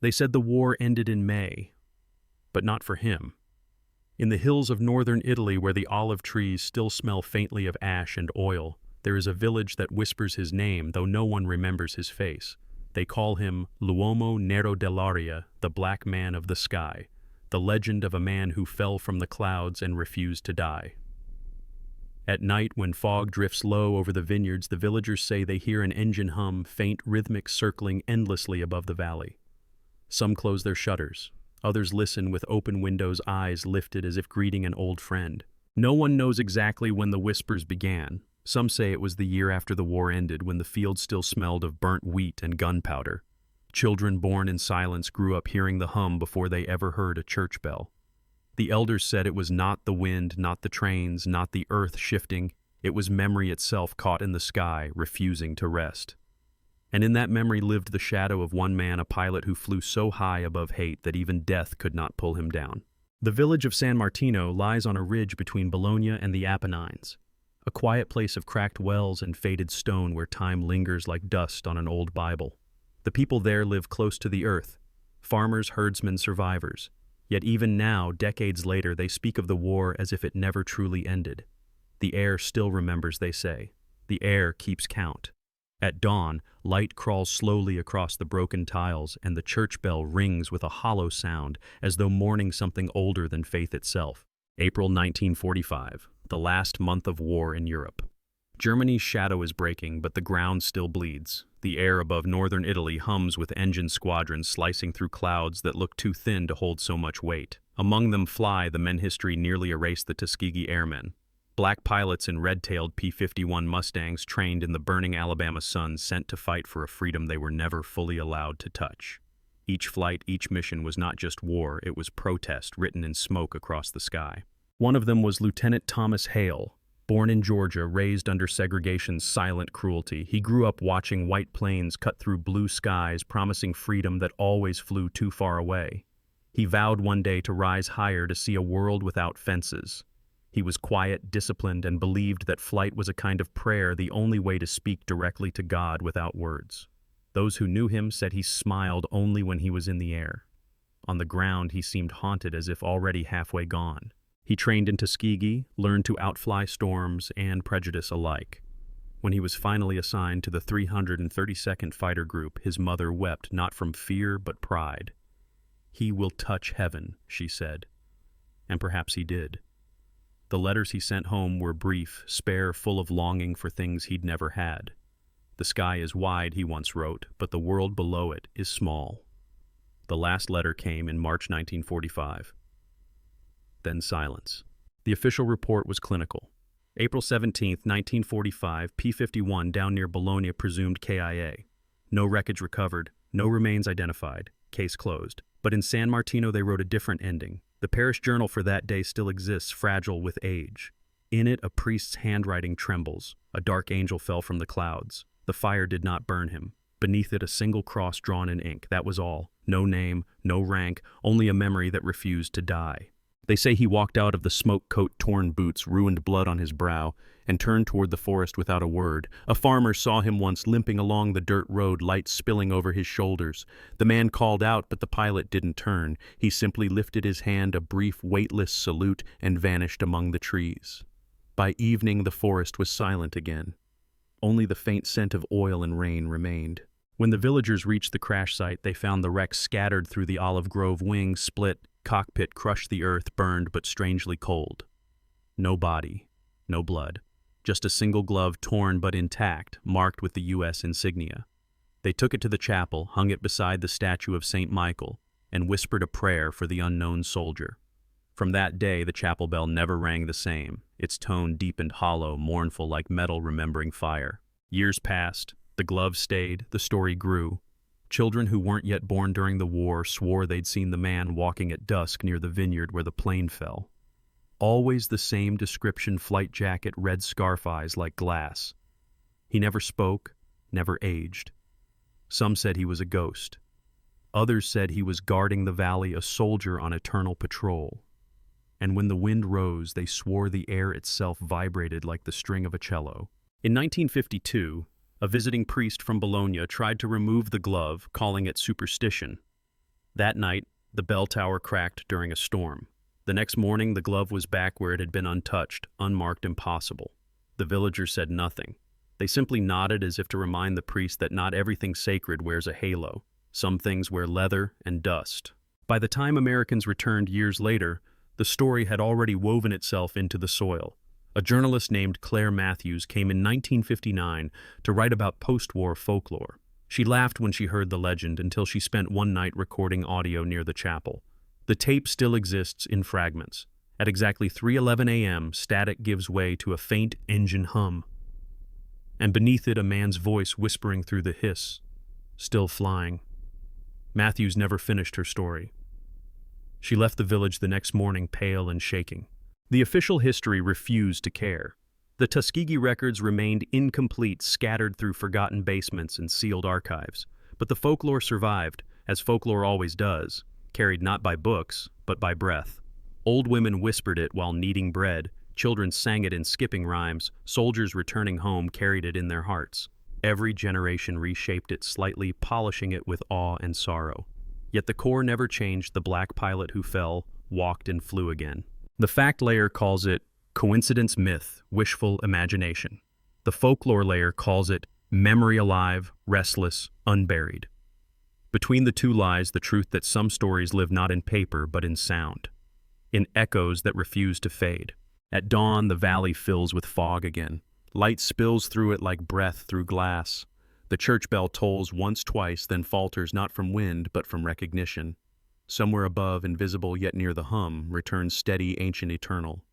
They said the war ended in May, but not for him. In the hills of northern Italy, where the olive trees still smell faintly of ash and oil, there is a village that whispers his name, though no one remembers his face. They call him L'Uomo Nero dell'Aria, the Black Man of the Sky, the legend of a man who fell from the clouds and refused to die. At night, when fog drifts low over the vineyards, the villagers say they hear an engine hum, faint, rhythmic, circling endlessly above the valley. Some close their shutters. Others listen with open windows, eyes lifted as if greeting an old friend. No one knows exactly when the whispers began. Some say it was the year after the war ended, when the fields still smelled of burnt wheat and gunpowder. Children born in silence grew up hearing the hum before they ever heard a church bell. The elders said it was not the wind, not the trains, not the earth shifting. It was memory itself caught in the sky, refusing to rest. And in that memory lived the shadow of one man, a pilot who flew so high above hate that even death could not pull him down. The village of San Martino lies on a ridge between Bologna and the Apennines, a quiet place of cracked wells and faded stone where time lingers like dust on an old Bible. The people there live close to the earth, farmers, herdsmen, survivors. Yet even now, decades later, they speak of the war as if it never truly ended. The air still remembers, they say. The air keeps count. At dawn, light crawls slowly across the broken tiles, and the church bell rings with a hollow sound, as though mourning something older than faith itself. April 1945, the last month of war in Europe. Germany's shadow is breaking, but the ground still bleeds. The air above northern Italy hums with engine squadrons slicing through clouds that look too thin to hold so much weight. Among them fly the men history nearly erased, the Tuskegee Airmen. Black pilots in red-tailed P-51 Mustangs trained in the burning Alabama sun, sent to fight for a freedom they were never fully allowed to touch. Each flight, each mission was not just war, it was protest written in smoke across the sky. One of them was Lieutenant Thomas Hale. Born in Georgia, raised under segregation's silent cruelty, he grew up watching white planes cut through blue skies, promising freedom that always flew too far away. He vowed one day to rise higher, to see a world without fences. He was quiet, disciplined, and believed that flight was a kind of prayer, the only way to speak directly to God without words. Those who knew him said he smiled only when he was in the air. On the ground, he seemed haunted, as if already halfway gone. He trained in Tuskegee, learned to outfly storms and prejudice alike. When he was finally assigned to the 332nd Fighter Group, his mother wept, not from fear but pride. "He will touch heaven," she said. And perhaps he did. The letters he sent home were brief, spare, full of longing for things he'd never had. "The sky is wide," he once wrote, "but the world below it is small." The last letter came in March 1945. Then silence. The official report was clinical. April 17, 1945, P-51 down near Bologna presumed KIA. No wreckage recovered, no remains identified, case closed. But in San Martino they wrote a different ending. The parish journal for that day still exists, fragile with age. In it, a priest's handwriting trembles. A dark angel fell from the clouds. The fire did not burn him. Beneath it, a single cross drawn in ink. That was all. No name, no rank, only a memory that refused to die. They say he walked out of the smoke coat, torn boots, ruined blood on his brow, and turned toward the forest without a word. A farmer saw him once limping along the dirt road, light spilling over his shoulders. The man called out, but the pilot didn't turn. He simply lifted his hand, a brief, weightless salute, and vanished among the trees. By evening, the forest was silent again. Only the faint scent of oil and rain remained. When the villagers reached the crash site, they found the wreck scattered through the olive grove, wings split, cockpit crushed the earth, burned but strangely cold. No body, no blood, just a single glove torn but intact, marked with the U.S. insignia. They took it to the chapel, hung it beside the statue of St. Michael, and whispered a prayer for the unknown soldier. From that day, the chapel bell never rang the same. Its tone deepened, hollow, mournful, like metal remembering fire. Years passed, the glove stayed, the story grew. Children who weren't yet born during the war swore they'd seen the man walking at dusk near the vineyard where the plane fell. Always the same description: flight jacket, red scarf, eyes like glass. He never spoke, never aged. Some said he was a ghost. Others said he was guarding the valley, a soldier on eternal patrol. And when the wind rose, they swore the air itself vibrated like the string of a cello. In 1952, a visiting priest from Bologna tried to remove the glove, calling it superstition. That night, the bell tower cracked during a storm. The next morning, the glove was back where it had been untouched, unmarked, impossible. The villagers said nothing. They simply nodded as if to remind the priest that not everything sacred wears a halo. Some things wear leather and dust. By the time Americans returned years later, the story had already woven itself into the soil. A journalist named Claire Matthews came in 1959 to write about post-war folklore. She laughed when she heard the legend until she spent one night recording audio near the chapel. The tape still exists in fragments. At exactly 3:11 a.m., static gives way to a faint engine hum. And beneath it, a man's voice whispering through the hiss, "Still flying." Matthews never finished her story. She left the village the next morning pale and shaking. The official history refused to care. The Tuskegee records remained incomplete, scattered through forgotten basements and sealed archives. But the folklore survived, as folklore always does, carried not by books, but by breath. Old women whispered it while kneading bread, children sang it in skipping rhymes, soldiers returning home carried it in their hearts. Every generation reshaped it slightly, polishing it with awe and sorrow. Yet the core never changed. The black pilot who fell, walked and flew again. The fact layer calls it coincidence, myth, wishful imagination. The folklore layer calls it memory alive, restless, unburied. Between the two lies the truth that some stories live not in paper but in sound, in echoes that refuse to fade. At dawn, the valley fills with fog again. Light spills through it like breath through glass. The church bell tolls once, twice, then falters not from wind but from recognition. Somewhere above, invisible yet near the hum, returns steady, ancient, eternal.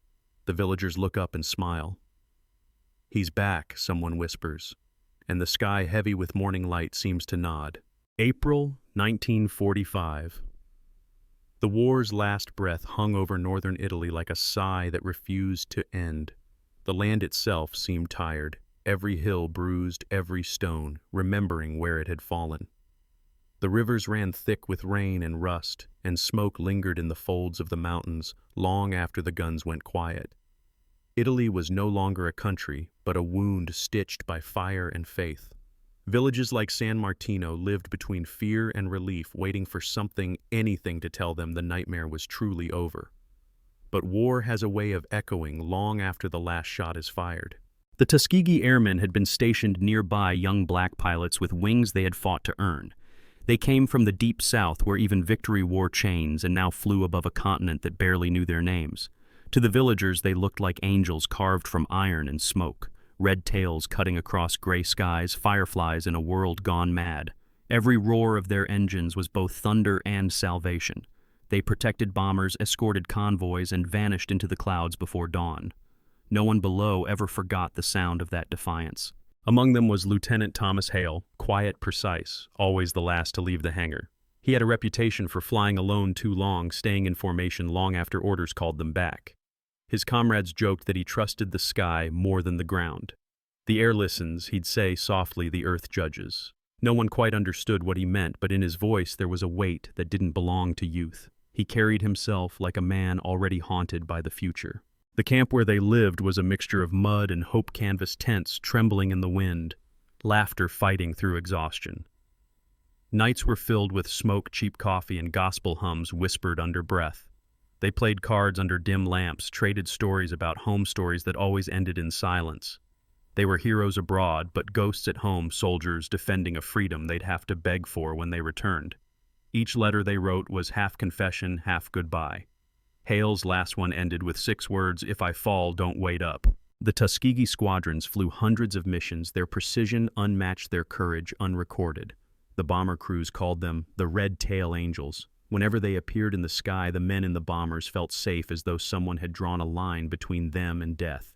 The villagers look up and smile. "He's back," someone whispers, and the sky heavy with morning light seems to nod. April 1945. The war's last breath hung over northern Italy like a sigh that refused to end. The land itself seemed tired, every hill bruised, every stone, remembering where it had fallen. The rivers ran thick with rain and rust, and smoke lingered in the folds of the mountains long after the guns went quiet. Italy was no longer a country, but a wound stitched by fire and faith. Villages like San Martino lived between fear and relief, waiting for something, anything to tell them the nightmare was truly over. But war has a way of echoing long after the last shot is fired. The Tuskegee Airmen had been stationed nearby, young black pilots with wings they had fought to earn. They came from the deep south where even victory wore chains and now flew above a continent that barely knew their names. To the villagers they looked like angels carved from iron and smoke, red tails cutting across gray skies, fireflies in a world gone mad. Every roar of their engines was both thunder and salvation. They protected bombers, escorted convoys, and vanished into the clouds before dawn. No one below ever forgot the sound of that defiance. Among them was Lieutenant Thomas Hale, quiet, precise, always the last to leave the hangar. He had a reputation for flying alone too long, staying in formation long after orders called them back. His comrades joked that he trusted the sky more than the ground. "The air listens," he'd say softly, "the earth judges." No one quite understood what he meant, but in his voice there was a weight that didn't belong to youth. He carried himself like a man already haunted by the future. The camp where they lived was a mixture of mud and hope canvas tents trembling in the wind, laughter fighting through exhaustion. Nights were filled with smoke, cheap coffee, and gospel hums whispered under breath. They played cards under dim lamps, traded stories about home stories that always ended in silence. They were heroes abroad, but ghosts at home, soldiers defending a freedom they'd have to beg for when they returned. Each letter they wrote was half confession, half goodbye. Hale's last one ended with 6 words, "If I fall, don't wait up." The Tuskegee squadrons flew hundreds of missions, their precision unmatched, their courage unrecorded. The bomber crews called them the Red Tail Angels. Whenever they appeared in the sky, the men in the bombers felt safe, as though someone had drawn a line between them and death.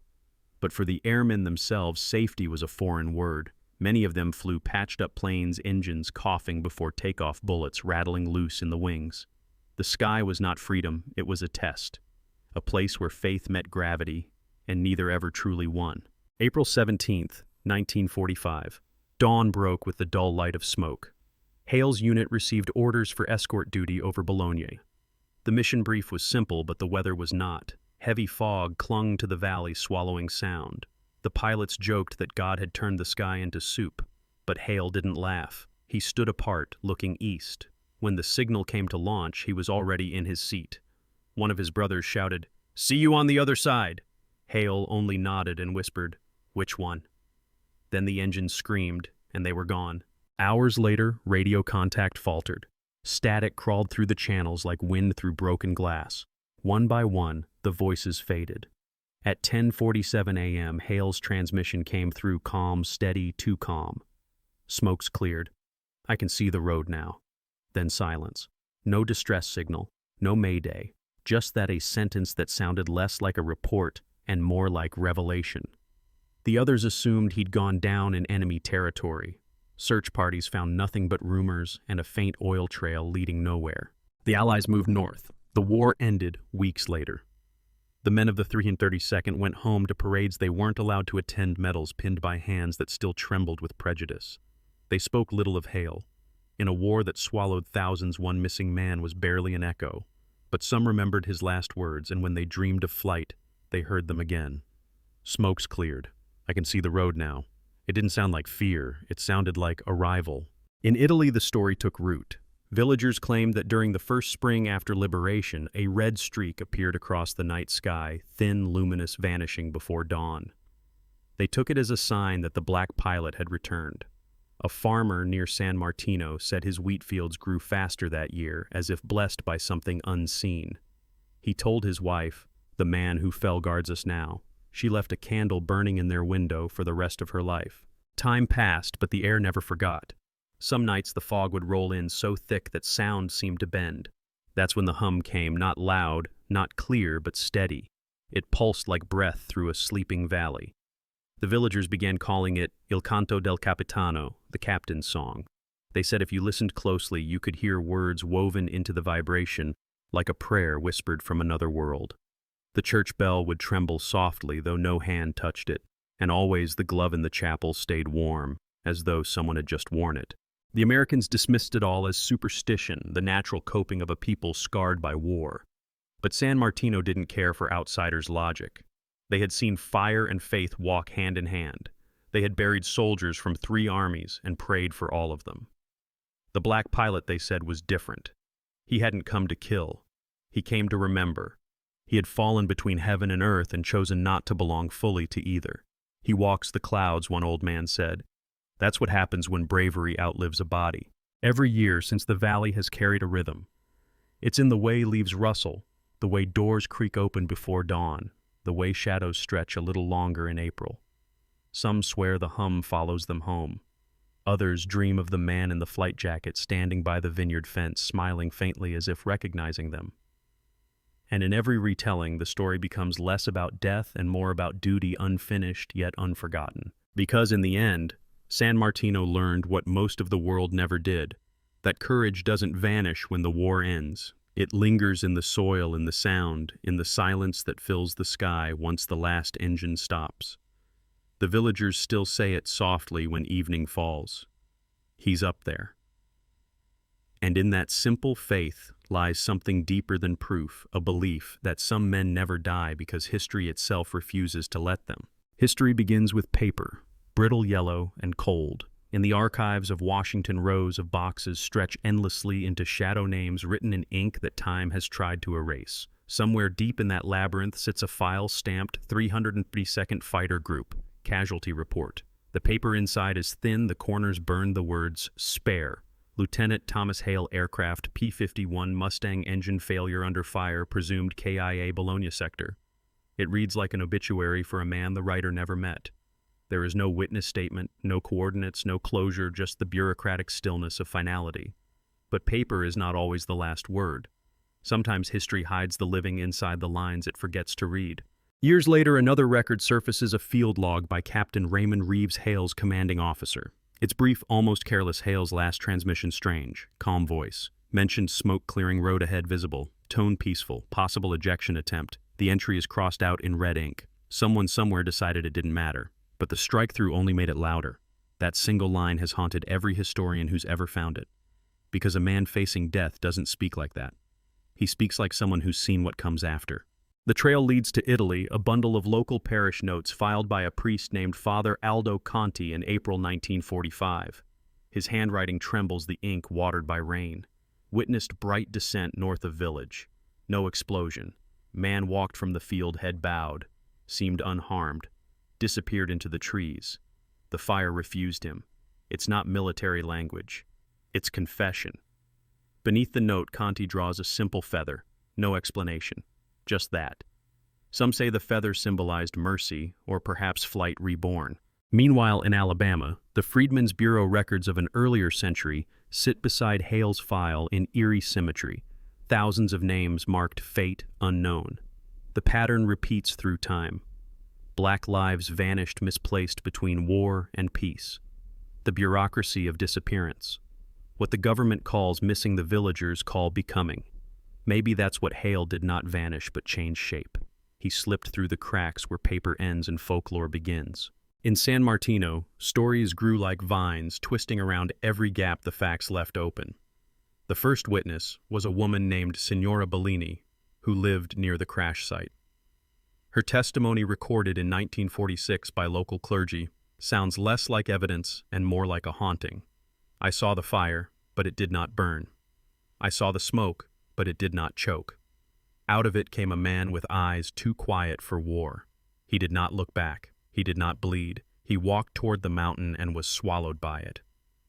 But for the airmen themselves, safety was a foreign word. Many of them flew patched-up planes, engines coughing before takeoff, bullets rattling loose in the wings. The sky was not freedom, it was a test, a place where faith met gravity, and neither ever truly won. April 17th, 1945. Dawn broke with the dull light of smoke. Hale's unit received orders for escort duty over Bologna. The mission brief was simple, but the weather was not. Heavy fog clung to the valley, swallowing sound. The pilots joked that God had turned the sky into soup, but Hale didn't laugh. He stood apart, looking east. When the signal came to launch, he was already in his seat. One of his brothers shouted, "See you on the other side!" Hale only nodded and whispered, "Which one?" Then the engine screamed, and they were gone. Hours later, radio contact faltered. Static crawled through the channels like wind through broken glass. One by one, the voices faded. At 10:47 a.m., Hale's transmission came through calm, steady, too calm. Smoke's cleared. I can see the road now. Then silence. No distress signal, no mayday, just that a sentence that sounded less like a report and more like revelation. The others assumed he'd gone down in enemy territory. Search parties found nothing but rumors and a faint oil trail leading nowhere. The Allies moved north. The war ended weeks later. The men of the 332nd went home to parades they weren't allowed to attend, medals pinned by hands that still trembled with prejudice. They spoke little of Hale. In a war that swallowed thousands, one missing man was barely an echo. But some remembered his last words, and when they dreamed of flight, they heard them again. Smoke's cleared. I can see the road now. It didn't sound like fear. It sounded like arrival. In Italy, the story took root. Villagers claimed that during the first spring after liberation, a red streak appeared across the night sky, thin, luminous, vanishing before dawn. They took it as a sign that the black pilot had returned. A farmer near San Martino said his wheat fields grew faster that year, as if blessed by something unseen. He told his wife, "The man who fell guards us now." She left a candle burning in their window for the rest of her life. Time passed, but the air never forgot. Some nights the fog would roll in so thick that sound seemed to bend. That's when the hum came, not loud, not clear, but steady. It pulsed like breath through a sleeping valley. The villagers began calling it Il Canto del Capitano, the captain's song. They said if you listened closely, you could hear words woven into the vibration, like a prayer whispered from another world. The church bell would tremble softly, though no hand touched it, and always the glove in the chapel stayed warm, as though someone had just worn it. The Americans dismissed it all as superstition, the natural coping of a people scarred by war. But San Martino didn't care for outsiders' logic. They had seen fire and faith walk hand in hand. They had buried soldiers from 3 armies and prayed for all of them. The black pilot, they said, was different. He hadn't come to kill. He came to remember. He had fallen between heaven and earth and chosen not to belong fully to either. He walks the clouds, one old man said. That's what happens when bravery outlives a body. Every year since the valley has carried a rhythm. It's in the way leaves rustle, the way doors creak open before dawn, the way shadows stretch a little longer in April. Some swear the hum follows them home. Others dream of the man in the flight jacket standing by the vineyard fence, smiling faintly as if recognizing them. And in every retelling, the story becomes less about death and more about duty unfinished yet unforgotten. Because in the end, San Martino learned what most of the world never did, that courage doesn't vanish when the war ends. It lingers in the soil, in the sound, in the silence that fills the sky once the last engine stops. The villagers still say it softly when evening falls. He's up there. And in that simple faith lies something deeper than proof, a belief that some men never die because history itself refuses to let them. History begins with paper, brittle yellow and cold. In the archives of Washington, rows of boxes stretch endlessly into shadow names written in ink that time has tried to erase. Somewhere deep in that labyrinth sits a file stamped 332nd Fighter Group, Casualty Report. The paper inside is thin, the corners burn the words, "Spare. Lieutenant Thomas Hale aircraft P-51 Mustang engine failure under fire, presumed KIA Bologna sector." It reads like an obituary for a man the writer never met. There is no witness statement, no coordinates, no closure, just the bureaucratic stillness of finality. But paper is not always the last word. Sometimes history hides the living inside the lines it forgets to read. Years later, another record surfaces, a field log by Captain Raymond Reeves, Hale's commanding officer. It's brief, almost careless. Hale's last transmission strange, calm voice. Mentioned smoke-clearing road ahead visible. Tone peaceful, possible ejection attempt. The entry is crossed out in red ink. Someone somewhere decided it didn't matter. But the strike-through only made it louder. That single line has haunted every historian who's ever found it. Because a man facing death doesn't speak like that. He speaks like someone who's seen what comes after. The trail leads to Italy, a bundle of local parish notes filed by a priest named Father Aldo Conti in April 1945. His handwriting trembles, the ink watered by rain. Witnessed bright descent north of village. No explosion. Man walked from the field, head bowed, seemed unharmed, disappeared into the trees. The fire refused him. It's not military language. It's confession. Beneath the note, Conti draws a simple feather. No explanation. Just that. Some say the feather symbolized mercy, or perhaps flight reborn. Meanwhile, in Alabama, the Freedmen's Bureau records of an earlier century sit beside Hale's file in eerie symmetry. Thousands of names marked fate unknown. The pattern repeats through time. Black lives vanished misplaced between war and peace. The bureaucracy of disappearance. What the government calls missing, the villagers call becoming. Maybe that's what Hale did not vanish but change shape. He slipped through the cracks where paper ends and folklore begins. In San Martino, stories grew like vines, twisting around every gap the facts left open. The first witness was a woman named Signora Bellini, who lived near the crash site. Her testimony, recorded in 1946 by local clergy, sounds less like evidence and more like a haunting. I saw the fire, but it did not burn. I saw the smoke, but it did not choke. Out of it came a man with eyes too quiet for war. He did not look back. He did not bleed. He walked toward the mountain and was swallowed by it.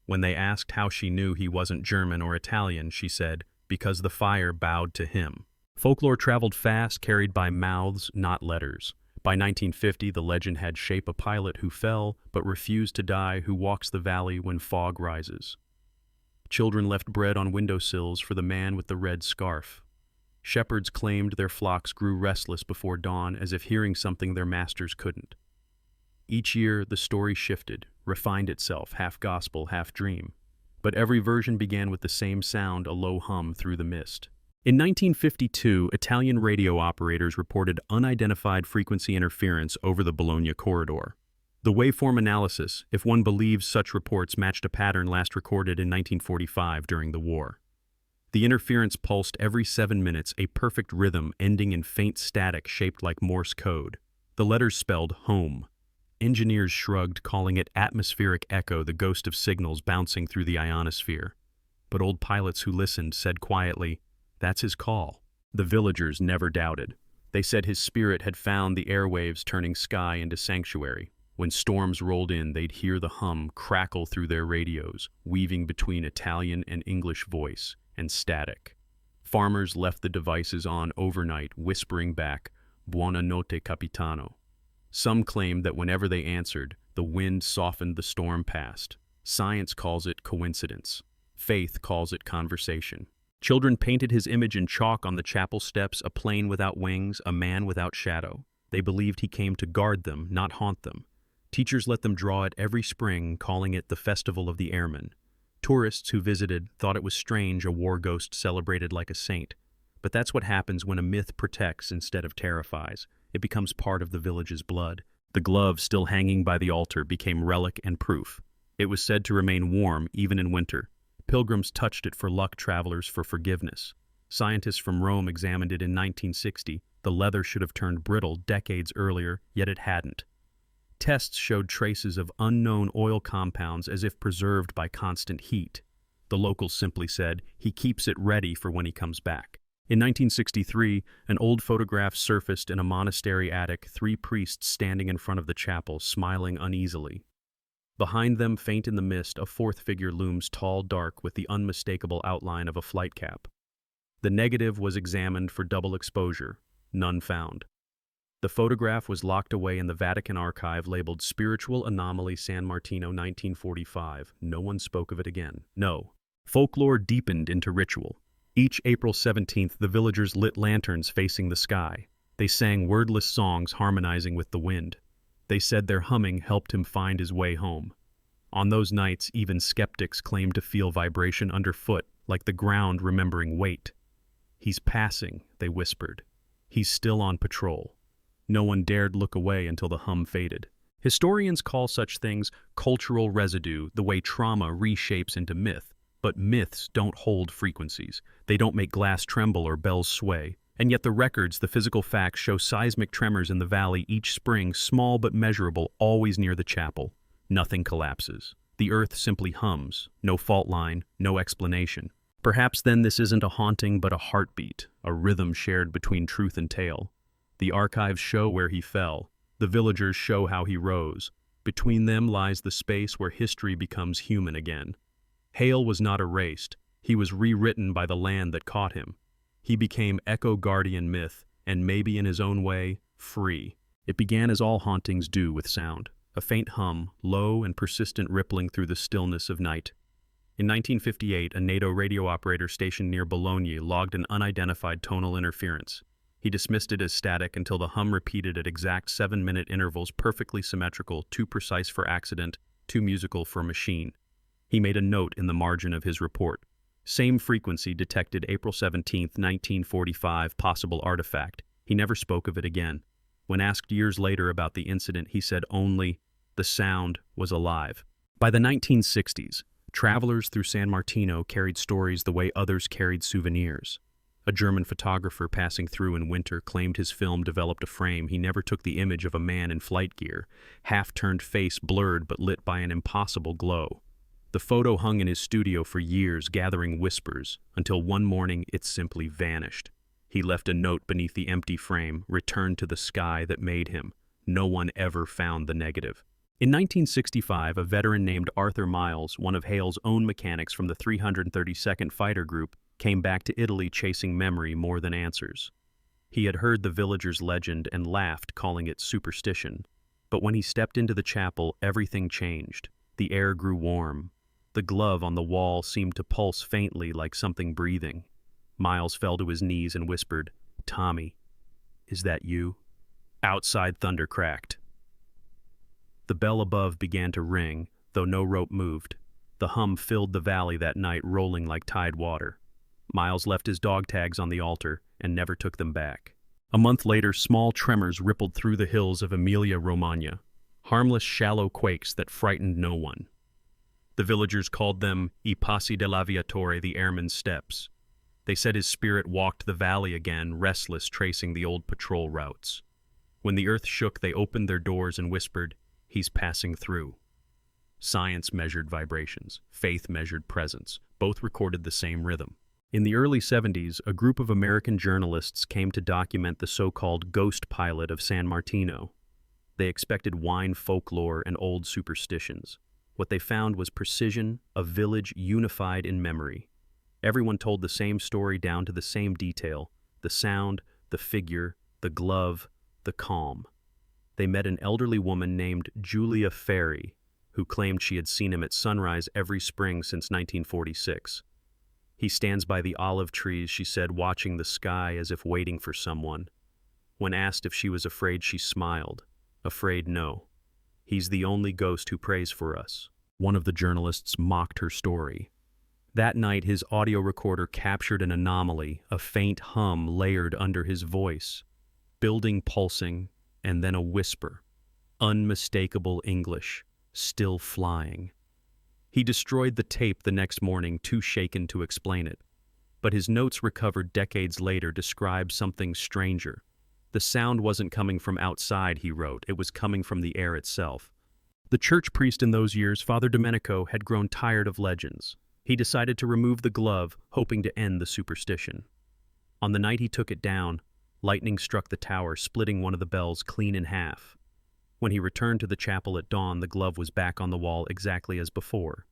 When they asked how she knew he wasn't German or Italian, she said, because the fire bowed to him. Folklore traveled fast, carried by mouths, not letters. By 1950, the legend had shape: a pilot who fell but refused to die, who walks the valley when fog rises. Children left bread on windowsills for the man with the red scarf. Shepherds claimed their flocks grew restless before dawn, as if hearing something their masters couldn't. Each year, the story shifted, refined itself, half gospel, half dream. But every version began with the same sound, a low hum through the mist. In 1952, Italian radio operators reported unidentified frequency interference over the Bologna corridor. The waveform analysis, if one believes such reports, matched a pattern last recorded in 1945 during the war. The interference pulsed every 7 minutes, a perfect rhythm ending in faint static shaped like Morse code. The letters spelled home. Engineers shrugged, calling it atmospheric echo, the ghost of signals bouncing through the ionosphere. But old pilots who listened said quietly, "That's his call." The villagers never doubted. They said his spirit had found the airwaves, turning sky into sanctuary. When storms rolled in, they'd hear the hum crackle through their radios, weaving between Italian and English voice and static. Farmers left the devices on overnight, whispering back, "Buona notte, capitano." Some claimed that whenever they answered, the wind softened, the storm passed. Science calls it coincidence. Faith calls it conversation. Children painted his image in chalk on the chapel steps, a plane without wings, a man without shadow. They believed he came to guard them, not haunt them. Teachers let them draw it every spring, calling it the Festival of the Airman. Tourists who visited thought it was strange, a war ghost celebrated like a saint. But that's what happens when a myth protects instead of terrifies. It becomes part of the village's blood. The glove still hanging by the altar became relic and proof. It was said to remain warm even in winter. Pilgrims touched it for luck, travelers for forgiveness. Scientists from Rome examined it in 1960. The leather should have turned brittle decades earlier, yet it hadn't. Tests showed traces of unknown oil compounds, as if preserved by constant heat. The locals simply said, "He keeps it ready for when he comes back." In 1963, an old photograph surfaced in a monastery attic, 3 priests standing in front of the chapel, smiling uneasily. Behind them, faint in the mist, a 4th figure looms, tall, dark, with the unmistakable outline of a flight cap. The negative was examined for double exposure. None found. The photograph was locked away in the Vatican archive, labeled Spiritual Anomaly San Martino 1945. No one spoke of it again. No. Folklore deepened into ritual. Each April 17th, the villagers lit lanterns facing the sky. They sang wordless songs harmonizing with the wind. They said their humming helped him find his way home. On those nights, even skeptics claimed to feel vibration underfoot, like the ground remembering weight. "He's passing," they whispered. "He's still on patrol." No one dared look away until the hum faded. Historians call such things cultural residue, the way trauma reshapes into myth. But myths don't hold frequencies. They don't make glass tremble or bells sway. And yet the records, the physical facts, show seismic tremors in the valley each spring, small but measurable, always near the chapel. Nothing collapses. The earth simply hums. No fault line, no explanation. Perhaps then this isn't a haunting but a heartbeat, a rhythm shared between truth and tale. The archives show where he fell. The villagers show how he rose. Between them lies the space where history becomes human again. Hale was not erased. He was rewritten by the land that caught him. He became echo-guardian myth, and maybe in his own way, free. It began as all hauntings do with sound, a faint hum, low and persistent rippling through the stillness of night. In 1958, a NATO radio operator stationed near Bologna logged an unidentified tonal interference. He dismissed it as static until the hum repeated at exact 7-minute intervals, perfectly symmetrical, too precise for accident, too musical for machine. He made a note in the margin of his report. Same frequency detected April 17, 1945, possible artifact. He never spoke of it again. When asked years later about the incident, he said only, "The sound was alive." By the 1960s, travelers through San Martino carried stories the way others carried souvenirs. A German photographer passing through in winter claimed his film developed a frame. He never took the image of a man in flight gear, half-turned face blurred but lit by an impossible glow. The photo hung in his studio for years, gathering whispers, until one morning it simply vanished. He left a note beneath the empty frame, returned to the sky that made him. No one ever found the negative. In 1965, a veteran named Arthur Miles, one of Hale's own mechanics from the 332nd Fighter Group, came back to Italy chasing memory more than answers. He had heard the villagers' legend and laughed, calling it superstition. But when he stepped into the chapel, everything changed. The air grew warm. The glove on the wall seemed to pulse faintly like something breathing. Miles fell to his knees and whispered, "Tommy, is that you?" Outside thunder cracked. The bell above began to ring, though no rope moved. The hum filled the valley that night, rolling like tide water. Miles left his dog tags on the altar and never took them back. A month later, small tremors rippled through the hills of Emilia-Romagna, harmless, shallow quakes that frightened no one. The villagers called them I Passi dell'Aviatore, the airman's steps. They said his spirit walked the valley again, restless, tracing the old patrol routes. When the earth shook, they opened their doors and whispered, "He's passing through." Science measured vibrations. Faith measured presence. Both recorded the same rhythm. In the early 70s, a group of American journalists came to document the so-called ghost pilot of San Martino. They expected wine folklore and old superstitions. What they found was precision, a village unified in memory. Everyone told the same story down to the same detail: the sound, the figure, the glove, the calm. They met an elderly woman named Julia Ferry, who claimed she had seen him at sunrise every spring since 1946. "He stands by the olive trees," she said, watching the sky as if waiting for someone. When asked if she was afraid, she smiled. "Afraid, no. He's the only ghost who prays for us." One of the journalists mocked her story. That night, his audio recorder captured an anomaly, a faint hum layered under his voice, building, pulsing, and then a whisper. Unmistakable English, still flying. He destroyed the tape the next morning, too shaken to explain it. But his notes recovered decades later describe something stranger. The sound wasn't coming from outside, he wrote, it was coming from the air itself. The church priest in those years, Father Domenico, had grown tired of legends. He decided to remove the glove, hoping to end the superstition. On the night he took it down, lightning struck the tower, splitting one of the bells clean in half. When he returned to the chapel at dawn, the glove was back on the wall exactly as before.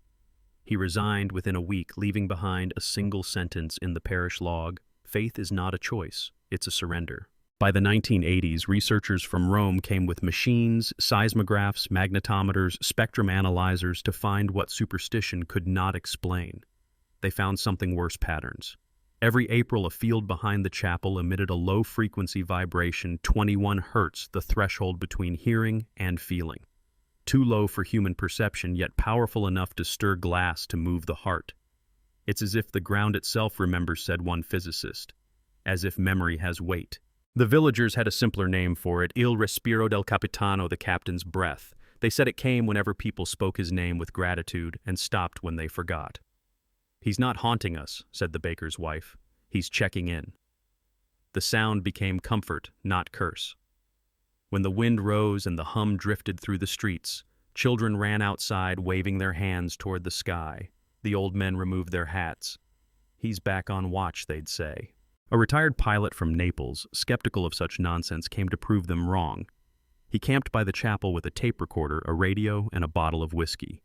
He resigned within a week, leaving behind a single sentence in the parish log: "Faith is not a choice, it's a surrender." By the 1980s, researchers from Rome came with machines, seismographs, magnetometers, spectrum analyzers to find what superstition could not explain. They found something worse: patterns. Every April, a field behind the chapel emitted a low-frequency vibration, 21 hertz, the threshold between hearing and feeling. Too low for human perception, yet powerful enough to stir glass to move the heart. "It's as if the ground itself remembers," said one physicist. "As if memory has weight." The villagers had a simpler name for it: Il respiro del capitano, the captain's breath. They said it came whenever people spoke his name with gratitude and stopped when they forgot. "He's not haunting us," said the baker's wife. "He's checking in." The sound became comfort, not curse. When the wind rose and the hum drifted through the streets, children ran outside waving their hands toward the sky. The old men removed their hats. "He's back on watch," they'd say. A retired pilot from Naples, skeptical of such nonsense, came to prove them wrong. He camped by the chapel with a tape recorder, a radio, and a bottle of whiskey.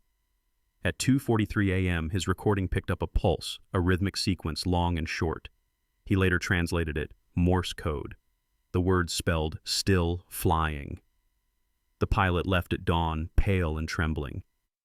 At 2:43 a.m., his recording picked up a pulse, a rhythmic sequence long and short. He later translated it Morse code. The words spelled "still flying." The pilot left at dawn, pale and trembling.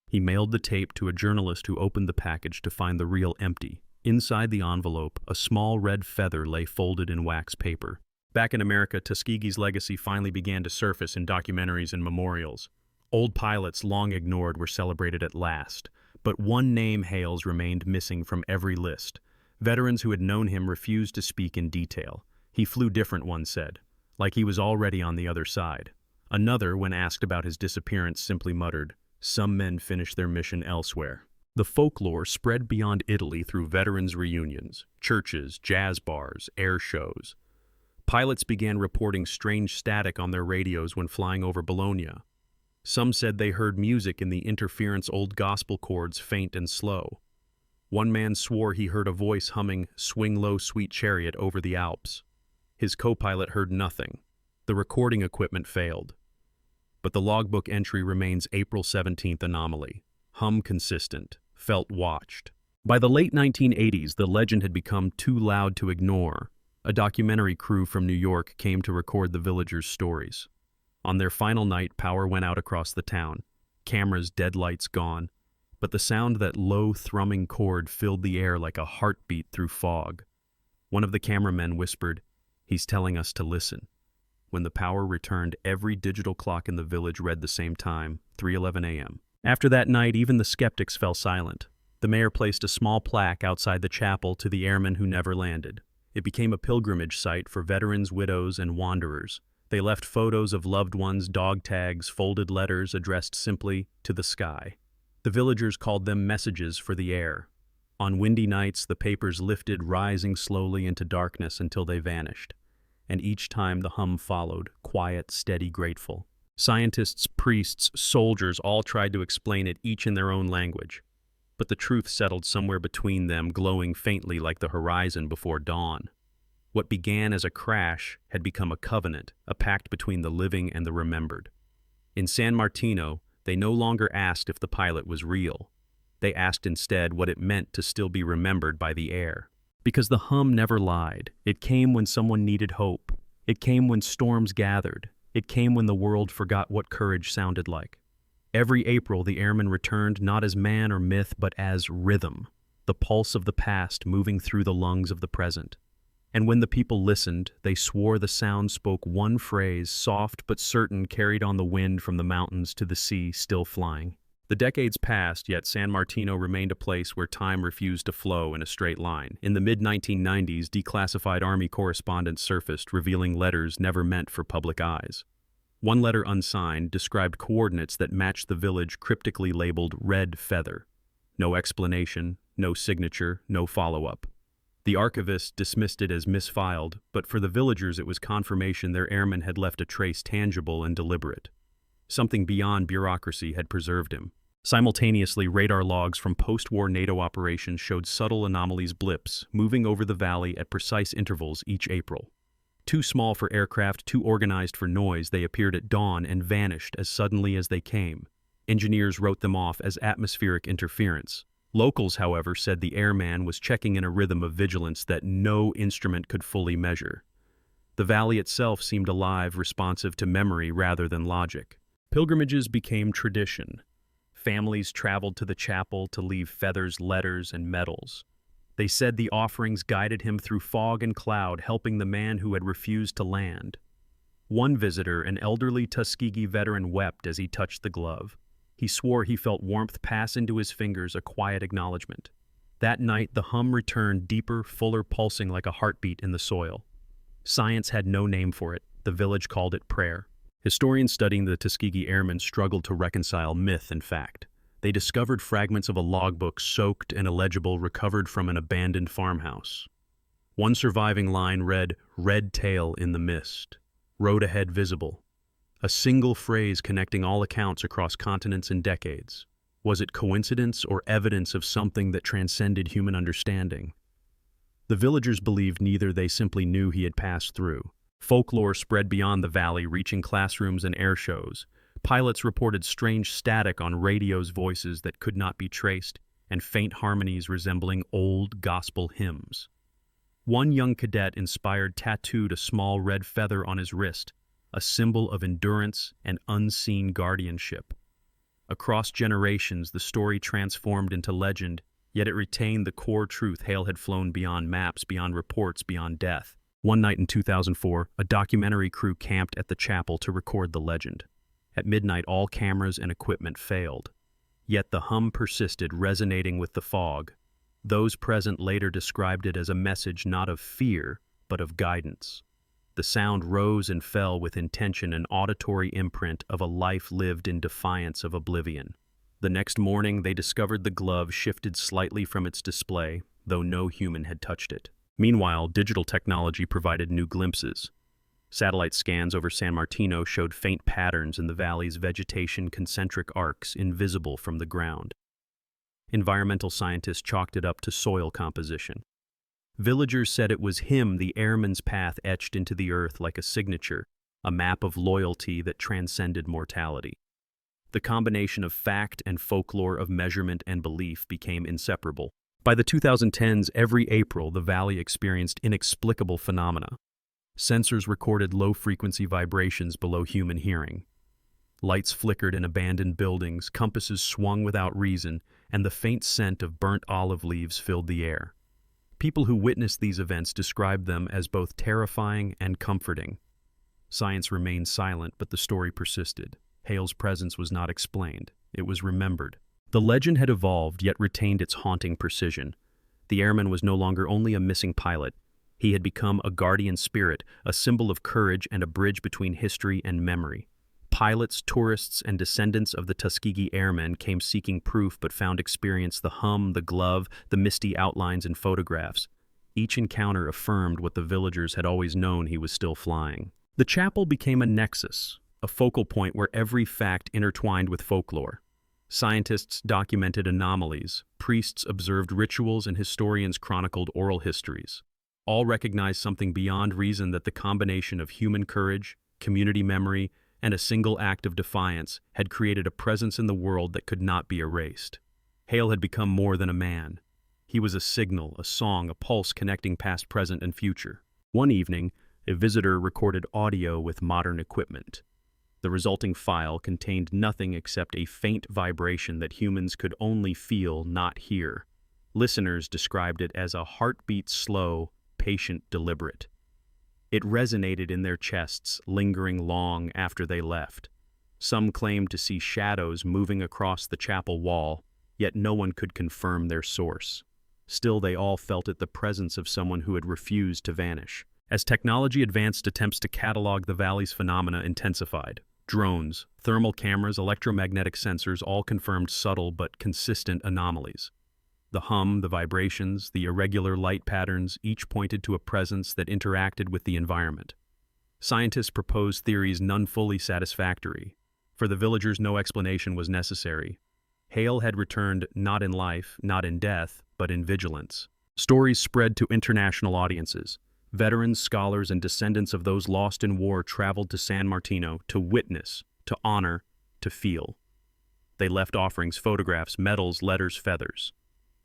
He mailed the tape to a journalist who opened the package to find the reel empty. Inside the envelope, a small red feather lay folded in wax paper. Back in America, Tuskegee's legacy finally began to surface in documentaries and memorials. Old pilots long ignored were celebrated at last, but one name Hales remained missing from every list. Veterans who had known him refused to speak in detail. He flew different, one said, like he was already on the other side. Another, when asked about his disappearance, simply muttered, "Some men finish their mission elsewhere." The folklore spread beyond Italy through veterans' reunions, churches, jazz bars, air shows. Pilots began reporting strange static on their radios when flying over Bologna. Some said they heard music in the interference old gospel chords, faint and slow. One man swore he heard a voice humming "Swing Low, Sweet Chariot" over the Alps. His co-pilot heard nothing. The recording equipment failed. But the logbook entry remains April 17th anomaly. Hum consistent. Felt watched. By the late 1980s, the legend had become too loud to ignore. A documentary crew from New York came to record the villagers' stories. On their final night, power went out across the town. Cameras, dead lights gone. But the sound, that low, thrumming chord, filled the air like a heartbeat through fog. One of the cameramen whispered, "He's telling us to listen." When the power returned, every digital clock in the village read the same time, 3:11 a.m. After that night, even the skeptics fell silent. The mayor placed a small plaque outside the chapel to the airmen who never landed. It became a pilgrimage site for veterans, widows, and wanderers. They left photos of loved ones, dog tags, folded letters addressed simply to the sky. The villagers called them messages for the air. On windy nights, the papers lifted, rising slowly into darkness until they vanished. And each time the hum followed, quiet, steady, grateful. Scientists, priests, soldiers all tried to explain it, each in their own language. But the truth settled somewhere between them, glowing faintly like the horizon before dawn. What began as a crash had become a covenant, a pact between the living and the remembered. In San Martino, they no longer asked if the pilot was real. They asked instead what it meant to still be remembered by the air. Because the hum never lied. It came when someone needed hope. It came when storms gathered. It came when the world forgot what courage sounded like. Every April, the airmen returned not as man or myth, but as rhythm, the pulse of the past moving through the lungs of the present. And when the people listened, they swore the sound spoke one phrase, soft but certain, carried on the wind from the mountains to the sea, still flying. The decades passed, yet San Martino remained a place where time refused to flow in a straight line. In the mid-1990s, declassified Army correspondence surfaced, revealing letters never meant for public eyes. One letter, unsigned, described coordinates that matched the village, cryptically labeled Red Feather. No explanation, no signature, no follow-up. The archivist dismissed it as misfiled, but for the villagers it was confirmation their airman had left a trace tangible and deliberate. Something beyond bureaucracy had preserved him. Simultaneously, radar logs from post-war NATO operations showed subtle anomalies, blips, moving over the valley at precise intervals each April. Too small for aircraft, too organized for noise, they appeared at dawn and vanished as suddenly as they came. Engineers wrote them off as atmospheric interference. Locals, however, said the airman was checking in a rhythm of vigilance that no instrument could fully measure. The valley itself seemed alive, responsive to memory rather than logic. Pilgrimages became tradition. Families traveled to the chapel to leave feathers, letters, and medals. They said the offerings guided him through fog and cloud, helping the man who had refused to land. One visitor, an elderly Tuskegee veteran, wept as he touched the glove. He swore he felt warmth pass into his fingers, a quiet acknowledgement. That night, the hum returned, deeper, fuller, pulsing like a heartbeat in the soil. Science had no name for it. The village called it prayer. Historians studying the Tuskegee Airmen struggled to reconcile myth and fact. They discovered fragments of a logbook, soaked and illegible, recovered from an abandoned farmhouse. One surviving line read, "Red tail in the mist. Road ahead visible." A single phrase connecting all accounts across continents and decades. Was it coincidence or evidence of something that transcended human understanding? The villagers believed neither, they simply knew he had passed through. Folklore spread beyond the valley, reaching classrooms and air shows. Pilots reported strange static on radios, voices that could not be traced, and faint harmonies resembling old gospel hymns. One young cadet inspired tattooed a small red feather on his wrist, a symbol of endurance and unseen guardianship. Across generations, the story transformed into legend, yet it retained the core truth: Hale had flown beyond maps, beyond reports, beyond death. One night in 2004, a documentary crew camped at the chapel to record the legend. At midnight, all cameras and equipment failed. Yet the hum persisted, resonating with the fog. Those present later described it as a message not of fear, but of guidance. The sound rose and fell with intention, an auditory imprint of a life lived in defiance of oblivion. The next morning, they discovered the glove shifted slightly from its display, though no human had touched it. Meanwhile, digital technology provided new glimpses. Satellite scans over San Martino showed faint patterns in the valley's vegetation, concentric arcs invisible from the ground. Environmental scientists chalked it up to soil composition. Villagers said it was him, the airman's path etched into the earth like a signature, a map of loyalty that transcended mortality. The combination of fact and folklore, of measurement and belief, became inseparable. By the 2010s, every April, the valley experienced inexplicable phenomena. Sensors recorded low-frequency vibrations below human hearing. Lights flickered in abandoned buildings, compasses swung without reason, and the faint scent of burnt olive leaves filled the air. People who witnessed these events described them as both terrifying and comforting. Science remained silent, but the story persisted. Hale's presence was not explained. It was remembered. The legend had evolved, yet retained its haunting precision. The airman was no longer only a missing pilot. He had become a guardian spirit, a symbol of courage and a bridge between history and memory. Pilots, tourists, and descendants of the Tuskegee Airmen came seeking proof, but found experience: the hum, the glove, the misty outlines in photographs. Each encounter affirmed what the villagers had always known: he was still flying. The chapel became a nexus, a focal point where every fact intertwined with folklore. Scientists documented anomalies, priests observed rituals, and historians chronicled oral histories. All recognized something beyond reason: that the combination of human courage, community memory, and a single act of defiance had created a presence in the world that could not be erased. Hale had become more than a man. He was a signal, a song, a pulse connecting past, present, and future. One evening, a visitor recorded audio with modern equipment. The resulting file contained nothing except a faint vibration that humans could only feel, not hear. Listeners described it as a heartbeat, slow, patient, deliberate. It resonated in their chests, lingering long after they left. Some claimed to see shadows moving across the chapel wall, yet no one could confirm their source. Still, they all felt it, the presence of someone who had refused to vanish. As technology advanced, attempts to catalog the valley's phenomena intensified. Drones, thermal cameras, electromagnetic sensors all confirmed subtle but consistent anomalies. The hum, the vibrations, the irregular light patterns, each pointed to a presence that interacted with the environment. Scientists proposed theories, none fully satisfactory. For the villagers, no explanation was necessary. Hale had returned not in life, not in death, but in vigilance. Stories spread to international audiences. Veterans, scholars, and descendants of those lost in war traveled to San Martino to witness, to honor, to feel. They left offerings, photographs, medals, letters, feathers.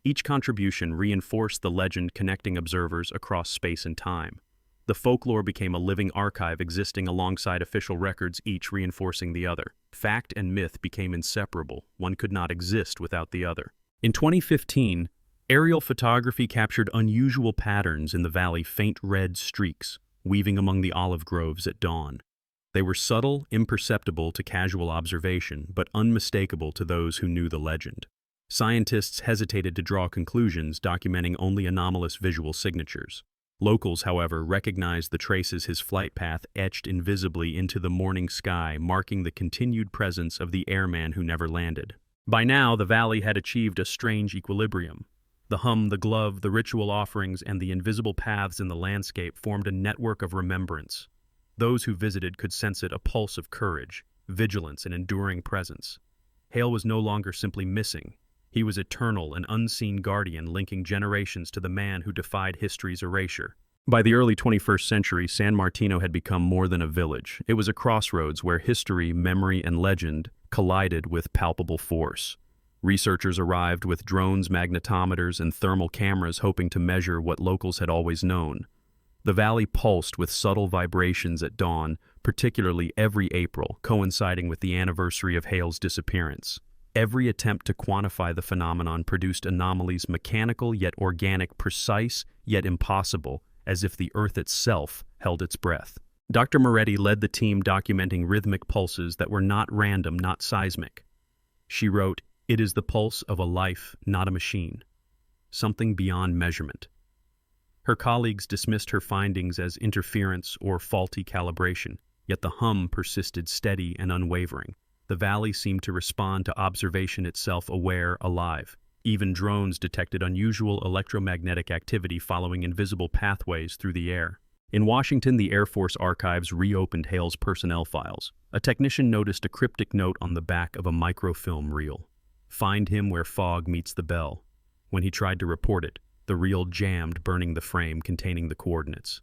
Each contribution reinforced the legend, connecting observers across space and time. The folklore became a living archive, existing alongside official records, each reinforcing the other. Fact and myth became inseparable. One could not exist without the other. In 2015, aerial photography captured unusual patterns in the valley, faint red streaks weaving among the olive groves at dawn. They were subtle, imperceptible to casual observation, but unmistakable to those who knew the legend. Scientists hesitated to draw conclusions, documenting only anomalous visual signatures. Locals, however, recognized the traces: his flight path etched invisibly into the morning sky, marking the continued presence of the airman who never landed. By now, the valley had achieved a strange equilibrium. The hum, the glove, the ritual offerings, and the invisible paths in the landscape formed a network of remembrance. Those who visited could sense it, a pulse of courage, vigilance, and enduring presence. Hale was no longer simply missing. He was eternal, an unseen guardian linking generations to the man who defied history's erasure. By the early 21st century, San Martino had become more than a village. It was a crossroads where history, memory, and legend collided with palpable force. Researchers arrived with drones, magnetometers, and thermal cameras hoping to measure what locals had always known. The valley pulsed with subtle vibrations at dawn, particularly every April, coinciding with the anniversary of Hale's disappearance. Every attempt to quantify the phenomenon produced anomalies mechanical yet organic, precise yet impossible, as if the Earth itself held its breath. Dr. Moretti led the team documenting rhythmic pulses that were not random, not seismic. She wrote, "It is the pulse of a life, not a machine. Something beyond measurement." Her colleagues dismissed her findings as interference or faulty calibration, yet the hum persisted steady and unwavering. The valley seemed to respond to observation itself, aware, alive. Even drones detected unusual electromagnetic activity following invisible pathways through the air. In Washington, the Air Force Archives reopened Hale's personnel files. A technician noticed a cryptic note on the back of a microfilm reel. "Find him where fog meets the bell." When he tried to report it, the reel jammed, burning the frame containing the coordinates.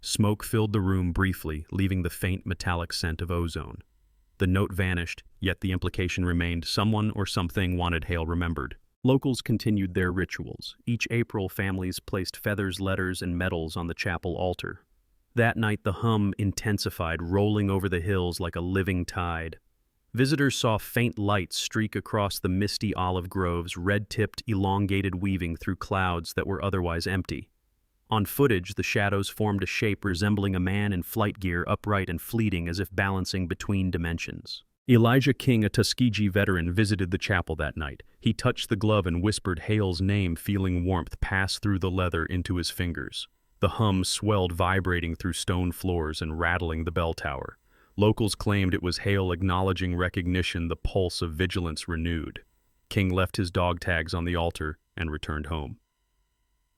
Smoke filled the room briefly, leaving the faint metallic scent of ozone. The note vanished, yet the implication remained: someone or something wanted Hale remembered. Locals continued their rituals. Each April, families placed feathers, letters, and medals on the chapel altar. That night, the hum intensified, rolling over the hills like a living tide. Visitors saw faint lights streak across the misty olive groves, red-tipped, elongated, weaving through clouds that were otherwise empty. On footage, the shadows formed a shape resembling a man in flight gear, upright and fleeting, as if balancing between dimensions. Elijah King, a Tuskegee veteran, visited the chapel that night. He touched the glove and whispered Hale's name, feeling warmth pass through the leather into his fingers. The hum swelled, vibrating through stone floors and rattling the bell tower. Locals claimed it was Hale acknowledging recognition, the pulse of vigilance renewed. King left his dog tags on the altar and returned home.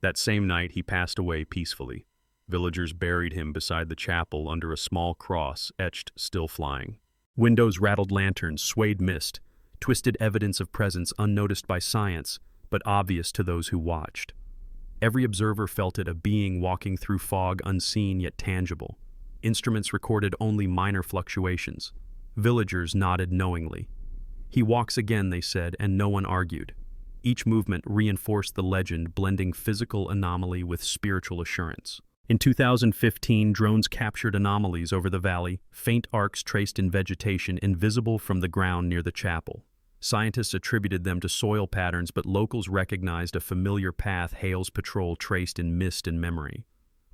That same night, he passed away peacefully. Villagers buried him beside the chapel under a small cross etched, still flying. Windows rattled, lanterns swayed mist, twisted evidence of presence unnoticed by science, but obvious to those who watched. Every observer felt it, a being walking through fog, unseen yet tangible. Instruments recorded only minor fluctuations. Villagers nodded knowingly. "He walks again," they said, and no one argued. Each movement reinforced the legend, blending physical anomaly with spiritual assurance. In 2015, drones captured anomalies over the valley, faint arcs traced in vegetation, invisible from the ground near the chapel. Scientists attributed them to soil patterns, but locals recognized a familiar path Hale's patrol traced in mist and memory.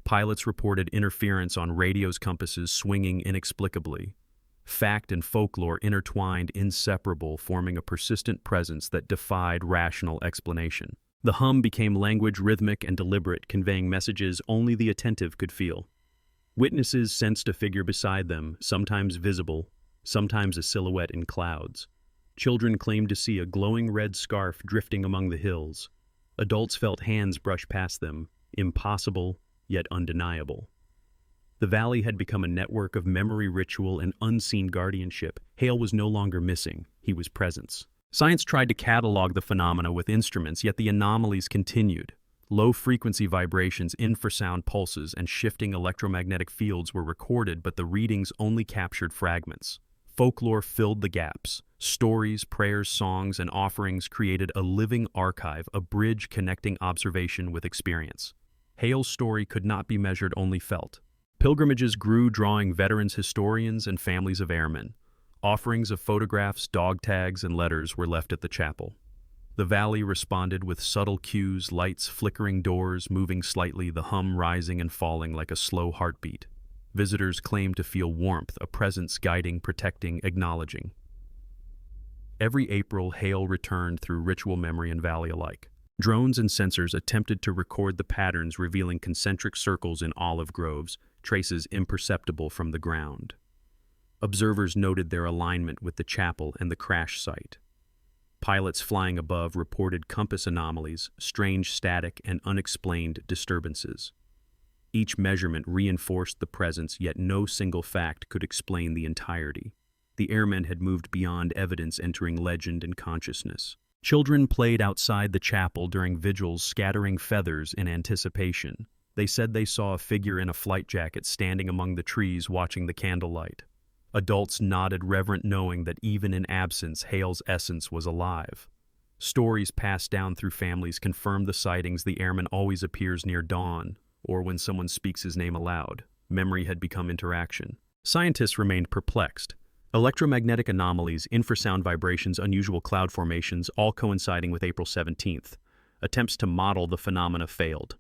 Pilots reported interference on radio's compasses, swinging inexplicably. Fact and folklore intertwined, inseparable, forming a persistent presence that defied rational explanation. The hum became language, rhythmic and deliberate, conveying messages only the attentive could feel. Witnesses sensed a figure beside them, sometimes visible, sometimes a silhouette in clouds. Children claimed to see a glowing red scarf drifting among the hills. Adults felt hands brush past them, impossible yet undeniable. The valley had become a network of memory, ritual, and unseen guardianship. Hale was no longer missing, he was presence. Science tried to catalog the phenomena with instruments, yet the anomalies continued. Low-frequency vibrations, infrasound pulses, and shifting electromagnetic fields were recorded, but the readings only captured fragments. Folklore filled the gaps. Stories, prayers, songs, and offerings created a living archive, a bridge connecting observation with experience. Hale's story could not be measured, only felt. Pilgrimages grew, drawing veterans, historians, and families of airmen. Offerings of photographs, dog tags, and letters were left at the chapel. The valley responded with subtle cues, lights, flickering doors, moving slightly, the hum rising and falling like a slow heartbeat. Visitors claimed to feel warmth, a presence guiding, protecting, acknowledging. Every April, Hale returned through ritual memory and valley alike. Drones and sensors attempted to record the patterns, revealing concentric circles in olive groves, traces imperceptible from the ground. Observers noted their alignment with the chapel and the crash site. Pilots flying above reported compass anomalies, strange static, and unexplained disturbances. Each measurement reinforced the presence, yet no single fact could explain the entirety. The airmen had moved beyond evidence, entering legend and consciousness. Children played outside the chapel during vigils, scattering feathers in anticipation. They said they saw a figure in a flight jacket standing among the trees watching the candlelight. Adults nodded reverent, knowing that even in absence, Hale's essence was alive. Stories passed down through families confirmed the sightings. The airman always appears near dawn, or when someone speaks his name aloud. Memory had become interaction. Scientists remained perplexed. Electromagnetic anomalies, infrasound vibrations, unusual cloud formations, all coinciding with April 17th. Attempts to model the phenomena failed.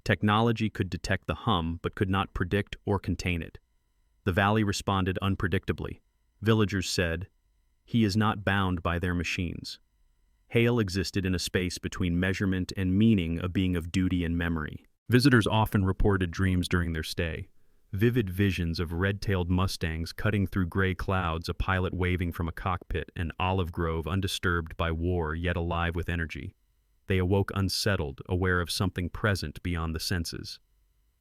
Technology could detect the hum, but could not predict or contain it. The valley responded unpredictably. Villagers said, "He is not bound by their machines." Hale existed in a space between measurement and meaning, a being of duty and memory. Visitors often reported dreams during their stay. Vivid visions of red-tailed Mustangs cutting through gray clouds, a pilot waving from a cockpit, an olive grove undisturbed by war yet alive with energy. They awoke unsettled, aware of something present beyond the senses.